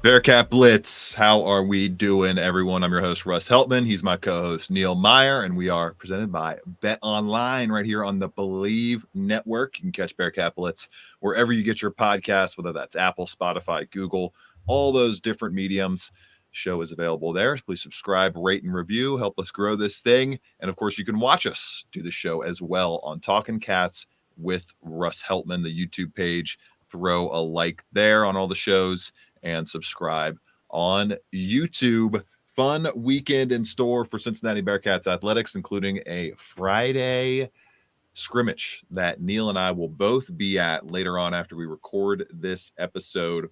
Bearcat Blitz, how are we doing, everyone? I'm your host, Russ Heltman. He's my co-host, Neil Meyer, and we are presented by Bet Online right here on the Believe Network. You can catch Bearcat Blitz wherever you get your podcasts, whether that's Apple, Spotify, Google, all those different mediums. Show is available there. Please subscribe, rate, and review. Help us grow this thing. And of course, you can watch us do the show as well on Talking Cats with Russ Heltman, the YouTube page. Throw a like there on all the shows and subscribe on YouTube. Fun weekend in store for Cincinnati Bearcats athletics, including a Friday scrimmage that Neil and I will both be at later on after we record this episode.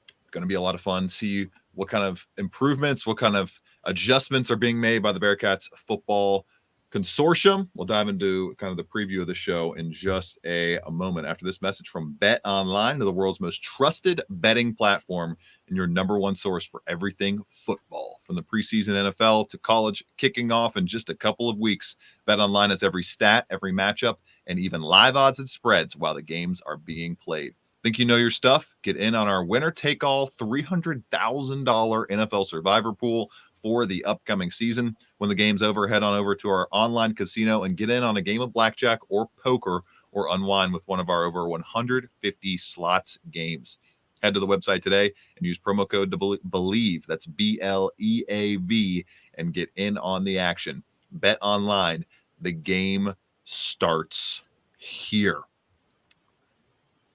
It's going to be a lot of fun. See what kind of improvements, what kind of adjustments are being made by the Bearcats football consortium. We'll dive into kind of the preview of the show in just a moment after this message from Bet Online, the world's most trusted betting platform and your number one source for everything football. From the preseason NFL to college kicking off in just a couple of weeks, Bet Online has every stat, every matchup, and even live odds and spreads while the games are being played. Think you know your stuff? Get in on our winner-take-all $300,000 NFL Survivor Pool for the upcoming season. When the game's over, head on over to our online casino and get in on a game of blackjack or poker or unwind with one of our over 150 slots games. Head to the website today and use promo code to BELIEVE, that's BLEAV, and get in on the action. Bet Online, the game starts here.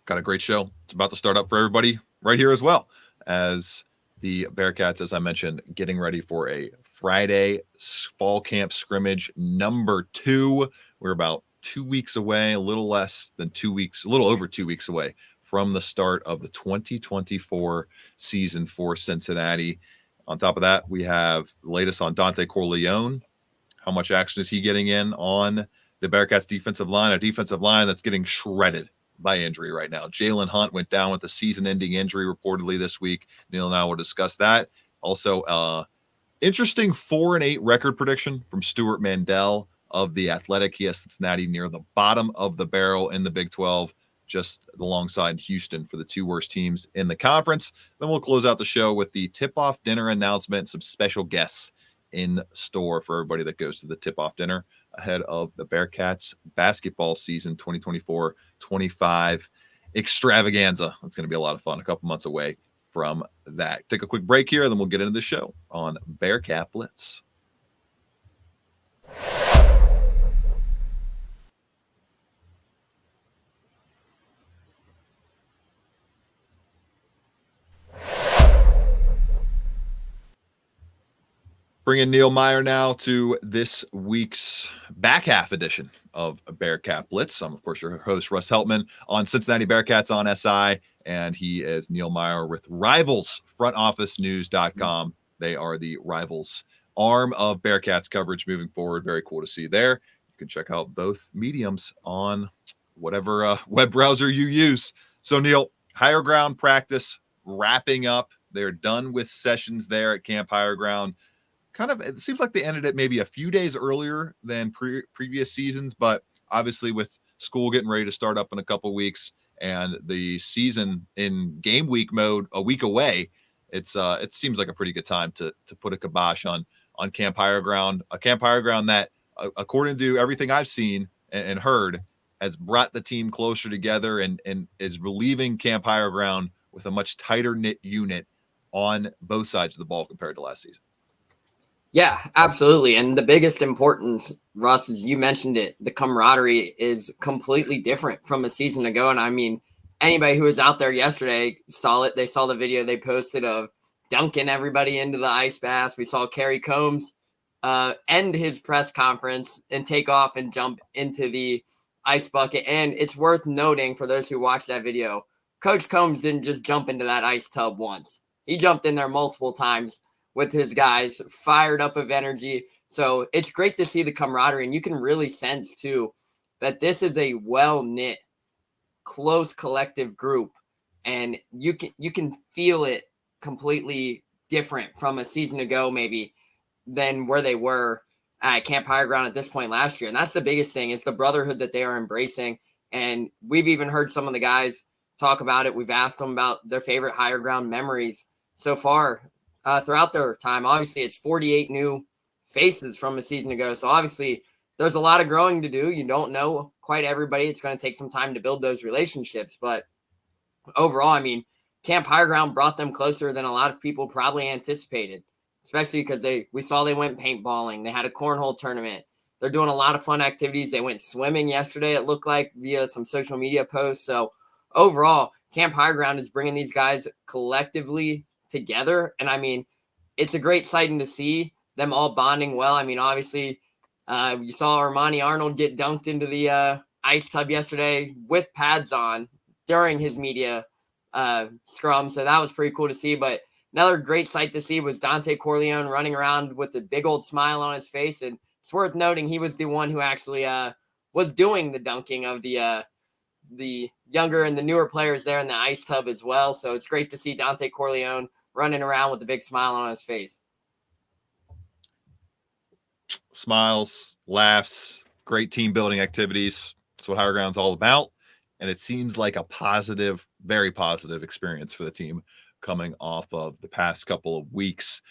Got a great show. It's about to start up for everybody right here as well as the Bearcats, as I mentioned, getting ready for a Friday fall camp scrimmage number 2. We're about 2 weeks away, a little less than 2 weeks, a little over 2 weeks away from the start of the 2024 season for Cincinnati. On top of that, we have the latest on Dante Corleone. How much action is he getting in on the Bearcats defensive line? A defensive line that's getting shredded by injury right now. Jalen Hunt went down with a season-ending injury reportedly this week. Neil and I will discuss that. Also, interesting 4-8 record prediction from Stuart Mandel of The Athletic. He has Cincinnati near the bottom of the barrel in the Big 12, just alongside Houston for the 2 worst teams in the conference. Then we'll close out the show with the tip-off dinner announcement, some special guests in store for everybody that goes to the tip-off dinner ahead of the Bearcats basketball season 2024-25 extravaganza. It's going to be a lot of fun, a couple months away from that. Take a quick break here, then we'll get into the show on Bearcat Blitz. Bringing Neil Meyer now to this week's back half edition of Bearcat Blitz. I'm, of course, your host, Russ Heltman, on Cincinnati Bearcats on SI, and he is Neil Meyer with Rivals FrontOfficeNews.com. They are the Rivals arm of Bearcats coverage moving forward. Very cool to see there. You can check out both mediums on whatever web browser you use. So, Neil, Higher Ground practice wrapping up. They're done with sessions there at Camp Higher Ground. Kind of, it seems like they ended it maybe a few days earlier than previous seasons, but obviously with school getting ready to start up in a couple weeks and the season in game week mode a week away, it seems like a pretty good time to put a kibosh on Camp Higher Ground, a Camp Higher Ground that, according to everything I've seen and heard, has brought the team closer together and is relieving Camp Higher Ground with a much tighter knit unit on both sides of the ball compared to last season. Yeah, absolutely. And the biggest importance, Russ, is you mentioned it, the camaraderie is completely different from a season ago. And I mean, anybody who was out there yesterday saw it. They saw the video they posted of dunking everybody into the ice bath. We saw Kerry Combs end his press conference and take off and jump into the ice bucket. And it's worth noting for those who watched that video, Coach Combs didn't just jump into that ice tub once. He jumped in there multiple times with his guys, fired up of energy. So it's great to see the camaraderie, and you can really sense too that this is a well-knit, close collective group, and you can feel it completely different from a season ago maybe than where they were at Camp Higher Ground at this point last year. And that's the biggest thing, is the brotherhood that they are embracing. And we've even heard some of the guys talk about it. We've asked them about their favorite Higher Ground memories so far throughout their time. Obviously, it's 48 new faces from a season ago. So obviously, there's a lot of growing to do. You don't know quite everybody. It's going to take some time to build those relationships. But overall, I mean, Camp Higher Ground brought them closer than a lot of people probably anticipated, especially because we saw they went paintballing. They had a cornhole tournament. They're doing a lot of fun activities. They went swimming yesterday, it looked like, via some social media posts. So overall, Camp Higher Ground is bringing these guys collectively together. And I mean, it's a great sighting to see them all bonding well. I mean, obviously, you saw Armani Arnold get dunked into the ice tub yesterday with pads on during his media scrum. So that was pretty cool to see. But another great sight to see was Dante Corleone running around with a big old smile on his face. And it's worth noting he was the one who actually was doing the dunking of the younger and the newer players there in the ice tub as well. So it's great to see Dante Corleone running around with a big smile on his face. Smiles, laughs, great team building activities. That's what Higher Ground's all about. And it seems like a positive, very positive experience for the team coming off of the past couple of weeks.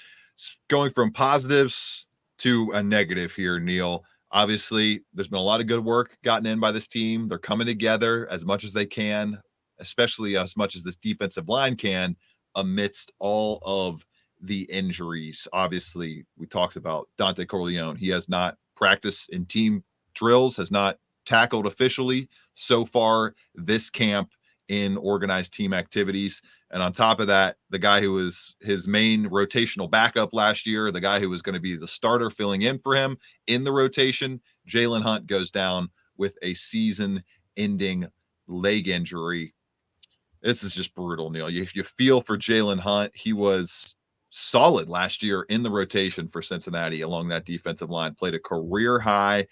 Going from positives to a negative here, Neil. Obviously, there's been a lot of good work gotten in by this team. They're coming together as much as they can, especially as much as this defensive line can, amidst all of the injuries. Obviously, we talked about Dante Corleone. He has not practiced in team drills, has not tackled officially so far this camp in organized team activities. And on top of that, the guy who was his main rotational backup last year, the guy who was going to be the starter filling in for him in the rotation, Jalen Hunt, goes down with a season-ending leg injury. This is just brutal, Neil. You feel for Jalen Hunt. He was solid last year in the rotation for Cincinnati along that defensive line, played a career high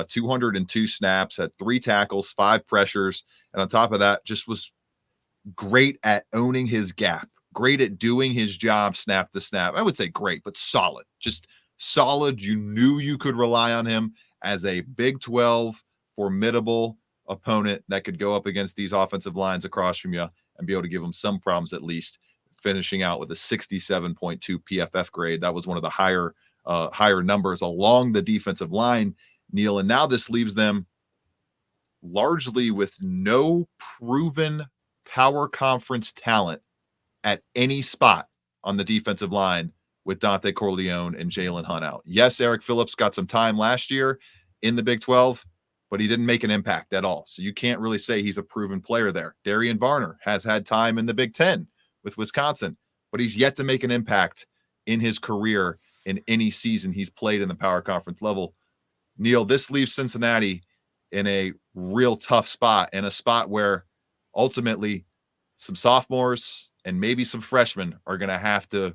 202 snaps, had 3 tackles, 5 pressures. And on top of that, just was great at owning his gap, great at doing his job snap to snap. I would say great, but solid, just solid. You knew you could rely on him as a Big 12 formidable opponent that could go up against these offensive lines across from you and be able to give them some problems, at least finishing out with a 67.2 PFF grade. That was one of the higher numbers along the defensive line, Neil. And now this leaves them largely with no proven power conference talent at any spot on the defensive line with Dante Corleone and Jalen Hunt out. Yes, Eric Phillips got some time last year in the Big 12, but he didn't make an impact at all. So you can't really say he's a proven player there. Darian Varner has had time in the Big 10 with Wisconsin, but he's yet to make an impact in his career in any season he's played in the power conference level. Neil, this leaves Cincinnati in a real tough spot, and a spot where ultimately some sophomores and maybe some freshmen are going to have to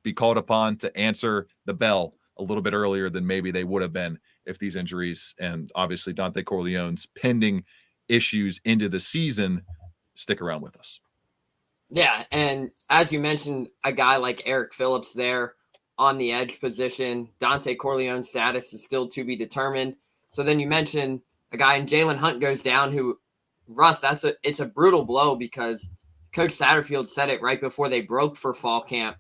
be called upon to answer the bell a little bit earlier than maybe they would have been if these injuries and obviously Dante Corleone's pending issues into the season stick around with us. Yeah, and as you mentioned, a guy like Eric Phillips there on the edge position, Dante Corleone's status is still to be determined. So then you mentioned a guy in Jalen Hunt goes down, who, Russ, it's a brutal blow, because Coach Satterfield said it right before they broke for fall camp,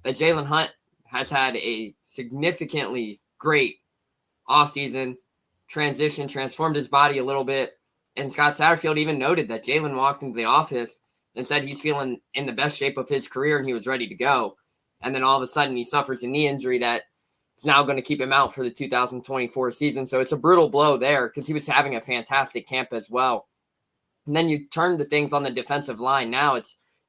that Jalen Hunt has had a significantly great offseason, transformed his body a little bit. And Scott Satterfield even noted that Jalen walked into the office and said he's feeling in the best shape of his career and he was ready to go. And then all of a sudden he suffers a knee injury that is now going to keep him out for the 2024 season. So it's a brutal blow there, because he was having a fantastic camp as well. And then you turn to things on the defensive line. Now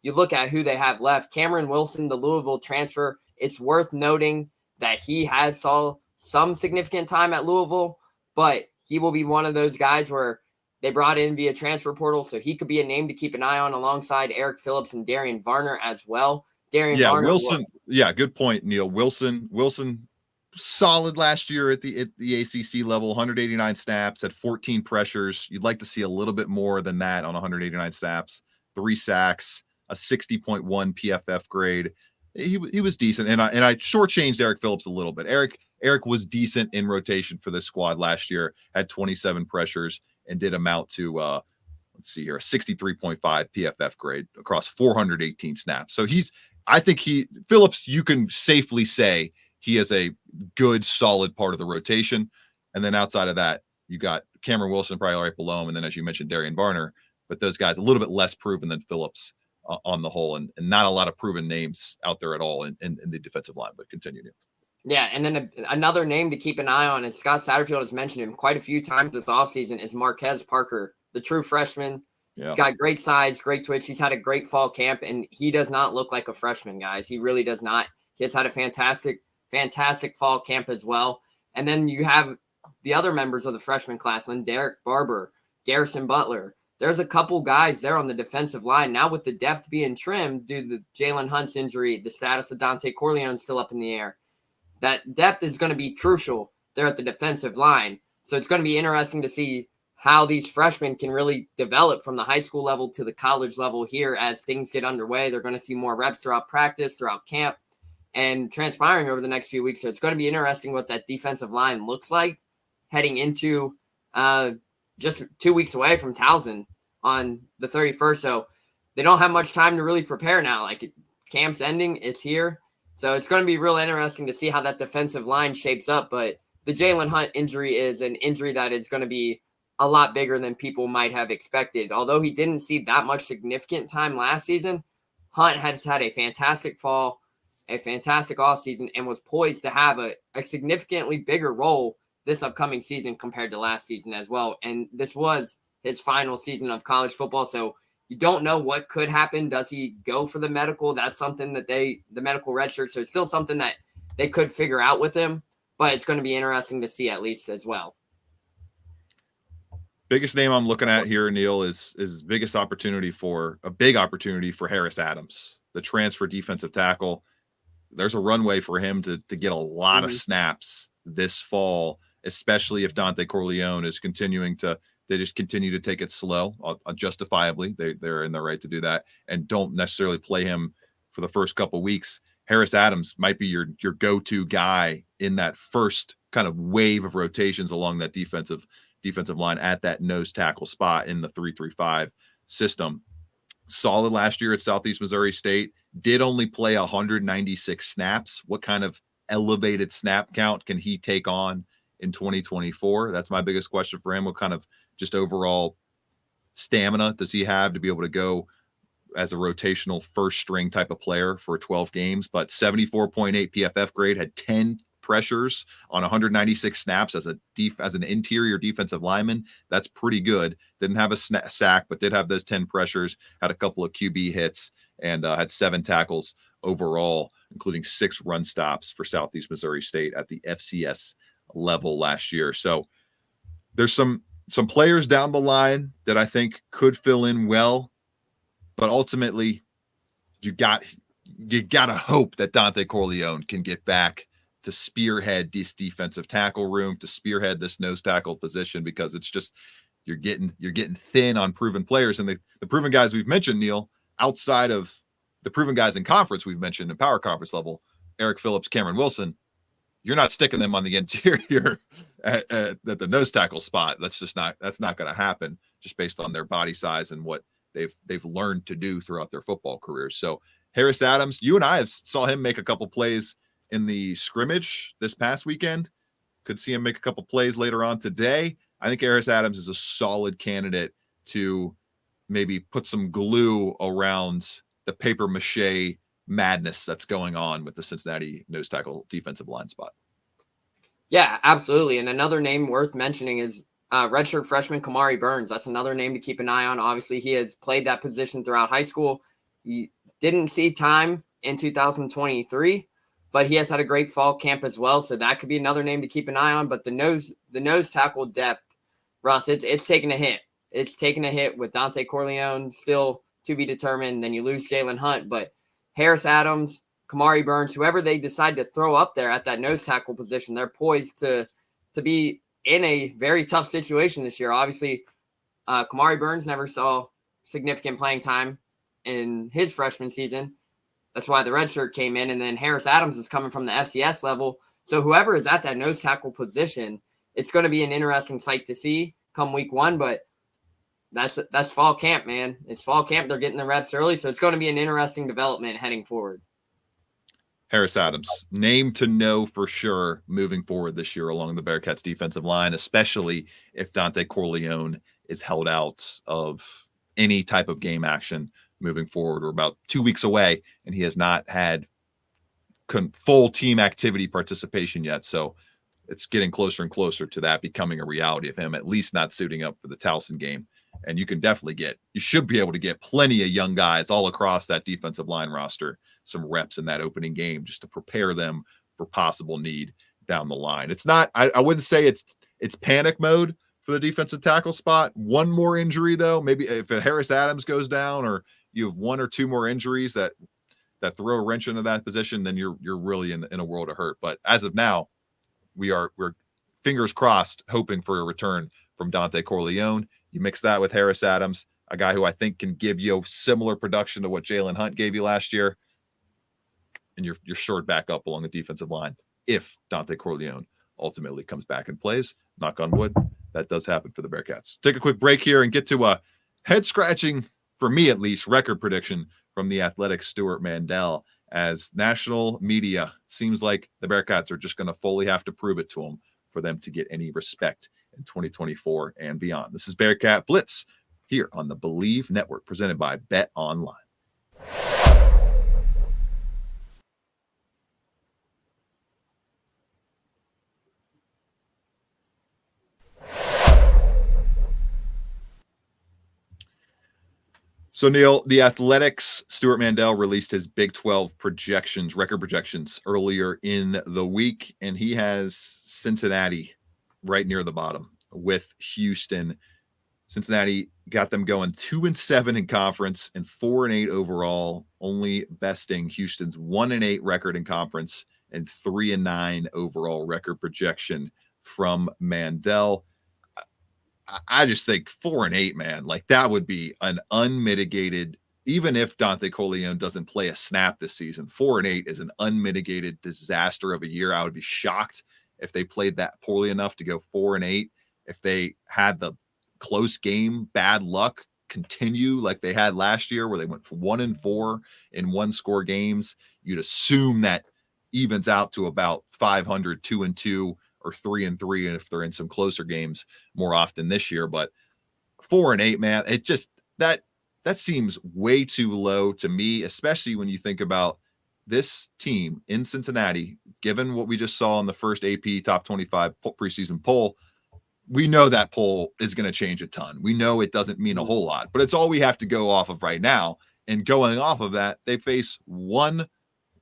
you look at who they have left. Cameron Wilson, the Louisville transfer, it's worth noting that he has saw some significant time at Louisville, but he will be one of those guys where they brought in via transfer portal, so he could be a name to keep an eye on alongside Eric Phillips and Darian Varner as well. Varner, Wilson. Good point, Neil. Wilson, solid last year at the ACC level, 189 snaps, had 14 pressures. You'd like to see a little bit more than that on 189 snaps, 3 sacks, a 60.1 PFF grade. He was decent, and I shortchanged Eric Phillips a little bit. Eric was decent in rotation for this squad last year, had 27 pressures, and did amount to let's see here, a 63.5 PFF grade across 418 snaps. So he's I think Phillips, you can safely say he is a good, solid part of the rotation. And then outside of that, you got Cameron Wilson probably right below him. And then, as you mentioned, Darian Varner. But those guys a little bit less proven than Phillips on the whole, and not a lot of proven names out there at all in the defensive line. But continue. Yeah, and then another name to keep an eye on, and Scott Satterfield has mentioned him quite a few times this offseason, is Marquez Parker, the true freshman. Yeah. He's got great size, great twitch. He's had a great fall camp, and he does not look like a freshman, guys. He really does not. He has had a fantastic fall camp as well. And then you have the other members of the freshman class, Derek Barber, Garrison Butler. There's a couple guys there on the defensive line. Now with the depth being trimmed due to the Jalen Hunt's injury, the status of Dante Corleone still up in the air. That depth is going to be crucial there at the defensive line. So it's going to be interesting to see how these freshmen can really develop from the high school level to the college level here as things get underway. They're going to see more reps throughout practice, throughout camp, and transpiring over the next few weeks. So it's going to be interesting what that defensive line looks like heading into just 2 weeks away from Towson on the 31st. So they don't have much time to really prepare now. Like, camp's ending, it's here. So it's going to be real interesting to see how that defensive line shapes up. But the Jalen Hunt injury is an injury that is going to be a lot bigger than people might have expected. Although he didn't see that much significant time last season, Hunt has had a fantastic fall, a fantastic offseason, and was poised to have a significantly bigger role this upcoming season compared to last season as well. And this was his final season of college football. So you don't know what could happen. Does he go for the medical? That's something that the medical redshirt. So it's still something that they could figure out with him, but it's going to be interesting to see at least as well. Biggest name I'm looking at here, Neil, is a big opportunity for Harris Adams, the transfer defensive tackle. There's a runway for him to get a lot of snaps this fall, especially if Dante Corleone is continuing to take it slow, justifiably. They're in their right to do that, and don't necessarily play him for the first couple of weeks. Harris Adams might be your go-to guy in that first kind of wave of rotations along that defensive line at that nose tackle spot in the 3-3-5 system. Solid last year at Southeast Missouri State. Did only play 196 snaps. What kind of elevated snap count can he take on in 2024? That's my biggest question for him. What kind of just overall stamina does he have to be able to go as a rotational first string type of player for 12 games? But 74.8 PFF grade, had 10 pressures on 196 snaps as an interior defensive lineman. That's pretty good. Didn't have a sack, but did have those 10 pressures, had a couple of QB hits, and had 7 tackles overall, including 6 run stops for Southeast Missouri State at the FCS level last year. So there's some players down the line that I think could fill in well, but ultimately you got to hope that Dante Corleone can get back to spearhead this defensive tackle room, to spearhead this nose tackle position, because it's just you're getting thin on proven players. And the proven guys we've mentioned, Neil, outside of the proven guys in conference we've mentioned in power conference level, Eric Phillips, Cameron Wilson, you're not sticking them on the interior at the nose tackle spot. That's not going to happen just based on their body size and what they've learned to do throughout their football careers. So Harris Adams, you and I saw him make a couple plays in the scrimmage this past weekend. Could see him make a couple plays later on today. I think Harris Adams is a solid candidate to maybe put some glue around the paper mache madness that's going on with the Cincinnati nose tackle defensive line spot. Yeah, absolutely. And another name worth mentioning is redshirt freshman Kamari Burns. That's another name to keep an eye on. Obviously, he has played that position throughout high school. He didn't see time in 2023, but he has had a great fall camp as well. So that could be another name to keep an eye on. But the nose tackle depth, Russ, it's taking a hit. It's taking a hit with Dante Corleone still to be determined. Then you lose Jalen Hunt, but Harris Adams, Kamari Burns, whoever they decide to throw up there at that nose tackle position, they're poised to be in a very tough situation this year. Obviously, Kamari Burns never saw significant playing time in his freshman season. That's why the redshirt came in. And then Harris Adams is coming from the FCS level. So whoever is at that nose tackle position, it's going to be an interesting sight to see come week 1. But that's fall camp, man. It's fall camp. They're getting the reps early. So it's going to be an interesting development heading forward. Harris Adams, name to know for sure moving forward this year along the Bearcats defensive line, especially if Dante Corleone is held out of any type of game action moving forward. We're about 2 weeks away, and he has not had full team activity participation yet. So it's getting closer and closer to that becoming a reality of him at least not suiting up for the Towson game. And you should be able to get plenty of young guys all across that defensive line roster some reps in that opening game just to prepare them for possible need down the line. It's not, I wouldn't say it's panic mode for the defensive tackle spot. One more injury though, maybe if Harris Adams goes down or you have one or two more injuries that throw a wrench into that position, then you're really in a world of hurt. But as of now, we're fingers crossed hoping for a return from Dante Corleone. You mix that with Harris Adams, a guy who I think can give you similar production to what Jalen Hunt gave you last year, and you're shored back up along the defensive line if Dante Corleone ultimately comes back and plays. Knock on wood, that does happen for the Bearcats. Take a quick break here and get to a head-scratching, for me at least, record prediction from the Athletic Stuart Mandel, as national media seems like the Bearcats are just going to fully have to prove it to them for them to get any respect in 2024 and beyond. This is Bearcat Blitz here on the Believe Network, presented by Bet Online. So, Neil, the Athletics, Stuart Mandel released his Big 12 projections, record projections, earlier in the week, and he has Cincinnati right near the bottom with Houston. Cincinnati got them going 2-7 in conference and 4-8 overall, only besting Houston's 1-8 record in conference and 3-9 overall record projection from Mandel. I just think 4-8, man, like that would be an unmitigated, even if Dante Corleone doesn't play a snap this season, 4-8 is an unmitigated disaster of a year. I would be shocked if they played that poorly enough to go 4-8. If they had the close game, bad luck continue like they had last year, where they went 1-4 in one score games, you'd assume that evens out to about 500, 2-2, or 3-3, and if they're in some closer games more often this year. But 4-8, man, it just that seems way too low to me, especially when you think about this team in Cincinnati. Given what we just saw in the first AP Top 25 preseason poll, we know that poll is going to change a ton. We know it doesn't mean a whole lot, but it's all we have to go off of right now. And going off of that, they face one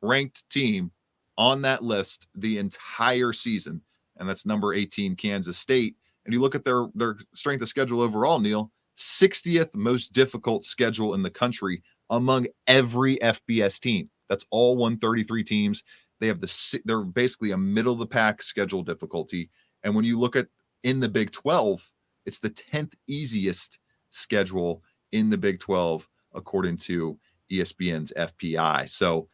ranked team on that list the entire season, and that's number 18, Kansas State. And you look at their strength of schedule overall, Neil, 60th most difficult schedule in the country among every FBS team. That's all 133 teams. They're basically a middle of the pack schedule difficulty. And when you look at in the Big 12, it's the 10th easiest schedule in the Big 12, according to ESPN's FPI. So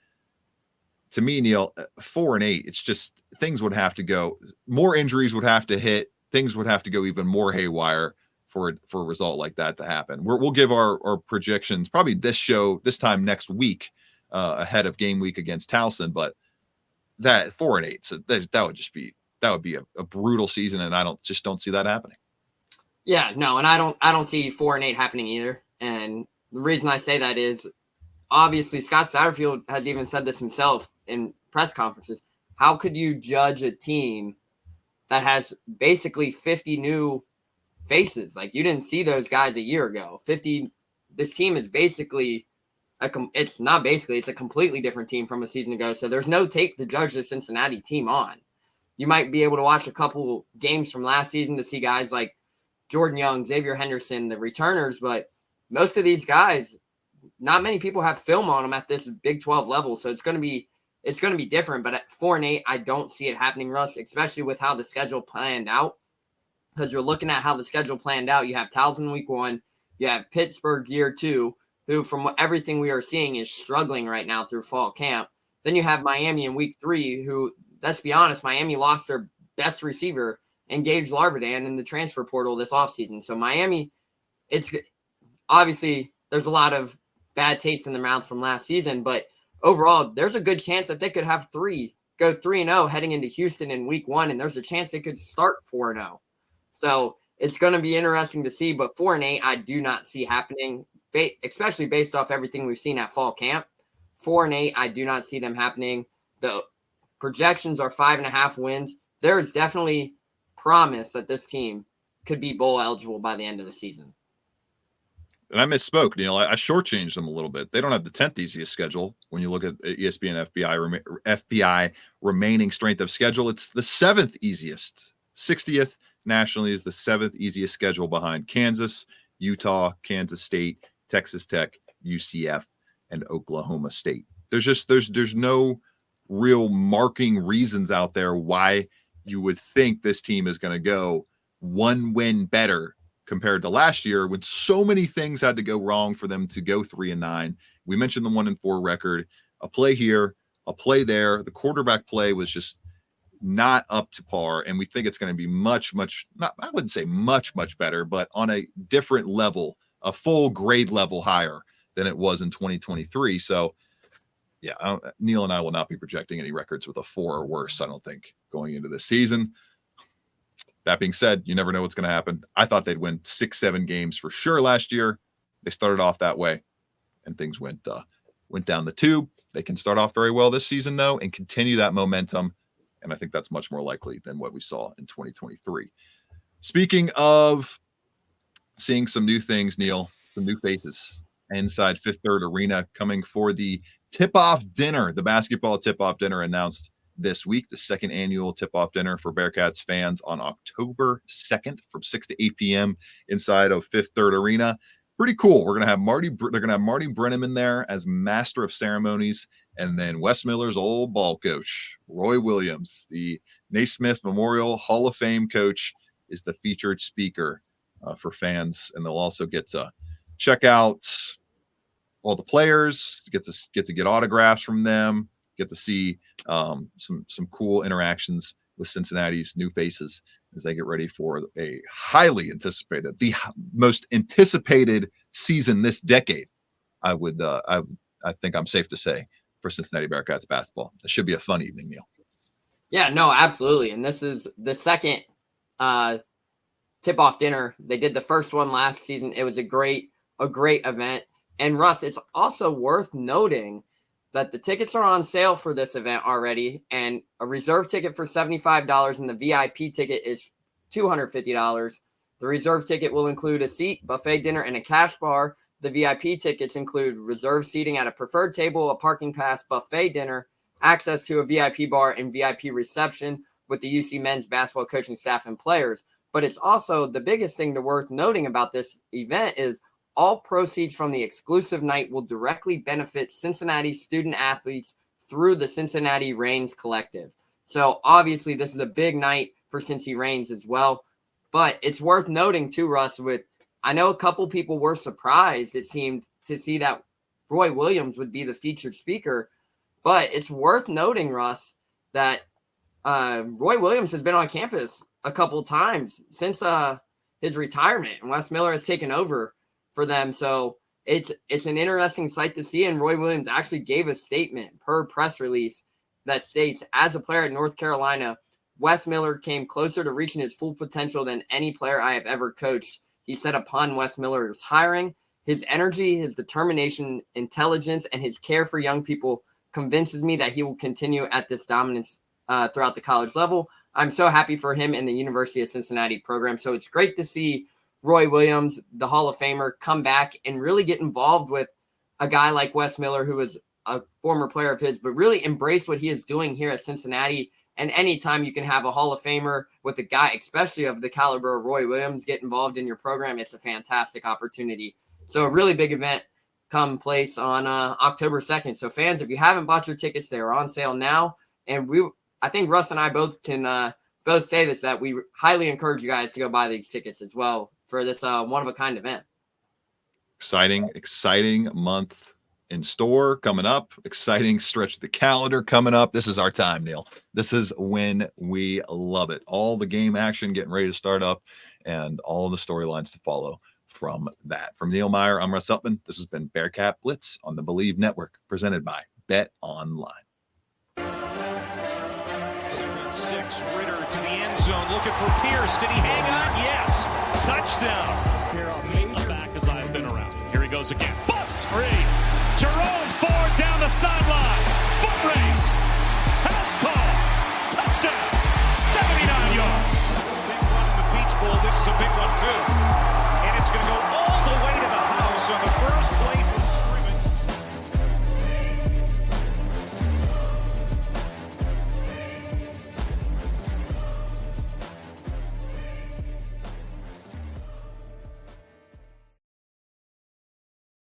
to me, Neil, 4-8, it's just things would have to go, more injuries would have to hit, things would have to go even more haywire for a result like that to happen. We'll give our projections probably this time next week, ahead of game week against Towson, but that 4-8, so that would be a brutal season, and I don't see that happening. Yeah, no, and I don't see 4-8 happening either. And the reason I say that is, obviously, Scott Satterfield has even said this himself in press conferences. How could you judge a team that has basically 50 new faces? Like, you didn't see those guys a year ago. This team is basically it's a completely different team from a season ago. So there's no tape to judge the Cincinnati team on. You might be able to watch a couple games from last season to see guys like Jordan Young, Xavier Henderson, the returners, but most of these guys, not many people have film on them at this Big 12 level. So it's going to be different, but at 4-8, I don't see it happening, Russ, especially with how the schedule planned out. Because you're looking at how the schedule planned out. You have Towson week 1, you have Pittsburgh year 2, who from everything we are seeing is struggling right now through fall camp. Then you have Miami in week 3, who, let's be honest, Miami lost their best receiver in Gage Larvadan in the transfer portal this offseason. So Miami, it's obviously there's a lot of bad taste in their mouth from last season, but overall, there's a good chance that they could have go 3-0 heading into Houston in week 1, and there's a chance they could start 4-0. So it's going to be interesting to see, but 4-8, I do not see happening, especially based off everything we've seen at fall camp. 4-8, I do not see them happening. The projections are 5.5 wins. There is definitely promise that this team could be bowl eligible by the end of the season. And I misspoke, Neil. I shortchanged them a little bit. They don't have the 10th easiest schedule when you look at ESPN FPI remaining strength of schedule. It's the 7th easiest. 60th nationally is the 7th easiest schedule behind Kansas, Utah, Kansas State, Texas Tech, UCF, and Oklahoma State. There's no real marking reasons out there why you would think this team is going to go one win better compared to last year when so many things had to go wrong for them to go 3-9. We mentioned the 1-4 record, a play here, a play there. The quarterback play was just not up to par. And we think it's going to be much, not, I wouldn't say much better, but on a different level, a full grade level higher than it was in 2023. So yeah, Neil and I will not be projecting any records with a 4 or worse, I don't think, going into this season. That being said, you never know what's going to happen. I thought they'd win 6-7 games for sure last year. They started off that way, and things went down the tube. They can start off very well this season, though, and continue that momentum, and I think that's much more likely than what we saw in 2023. Speaking of seeing some new things, Neil, some new faces inside Fifth Third Arena coming for the tip-off dinner, the basketball tip-off dinner announced this week, the 2nd annual tip-off dinner for Bearcats fans on October 2nd from 6 to 8 p.m. inside of Fifth Third Arena. Pretty cool. They're gonna have Marty Brenham in there as master of ceremonies, and then Wes Miller's old ball coach, Roy Williams, the Naismith Memorial Hall of Fame coach, is the featured speaker for fans, and they'll also get to check out all the players, get to get autographs from them, get to see some cool interactions with Cincinnati's new faces as they get ready for a highly anticipated, the most anticipated season this decade. I think I'm safe to say for Cincinnati Bearcats basketball. It should be a fun evening, Neil. Yeah, no, absolutely. And this is the second tip-off dinner. They did the first one last season. It was a great event. And Russ, it's also worth noting that the tickets are on sale for this event already, and a reserve ticket for $75 and the VIP ticket is $250. The reserve ticket will include a seat, buffet dinner, and a cash bar. The VIP tickets include reserve seating at a preferred table, a parking pass, buffet dinner, access to a VIP bar, and VIP reception with the UC men's basketball coaching staff and players. But it's also the biggest thing worth noting about this event is all proceeds from the exclusive night will directly benefit Cincinnati student athletes through the Cincinnati Reigns Collective. So obviously this is a big night for Cincy Reigns as well. But it's worth noting too, Russ, I know a couple people were surprised, it seemed, to see that Roy Williams would be the featured speaker. But it's worth noting, Russ, that Roy Williams has been on campus a couple times since his retirement, and Wes Miller has taken over for them. So it's an interesting sight to see. And Roy Williams actually gave a statement per press release that states, as a player at North Carolina, Wes Miller came closer to reaching his full potential than any player I have ever coached. He said upon Wes Miller's hiring, his energy, his determination, intelligence, and his care for young people convinces me that he will continue at this dominance throughout the college level. I'm so happy for him in the University of Cincinnati program. So it's great to see Roy Williams, the Hall of Famer, come back and really get involved with a guy like Wes Miller, who was a former player of his, but really embrace what he is doing here at Cincinnati. And anytime you can have a Hall of Famer with a guy, especially of the caliber of Roy Williams, get involved in your program, it's a fantastic opportunity. So a really big event come place on October 2nd. So fans, if you haven't bought your tickets, they are on sale now. And I think Russ and I both can both say this, that we highly encourage you guys to go buy these tickets as well for this one-of-a-kind event. Exciting month in store coming up. Exciting stretch of the calendar coming up. This is our time, Neil. This is when we love it. All the game action getting ready to start up and all the storylines to follow from that. From Neil Meyer, I'm Russ Heltman. This has been Bearcat Blitz on the Believe Network, presented by Bet Online. 6, Ritter to the end zone, looking for Pierce. Did he hang on? Yes. Touchdown. Late back as I've been around. Here he goes again. Bust free. Jerome Ford down the sideline.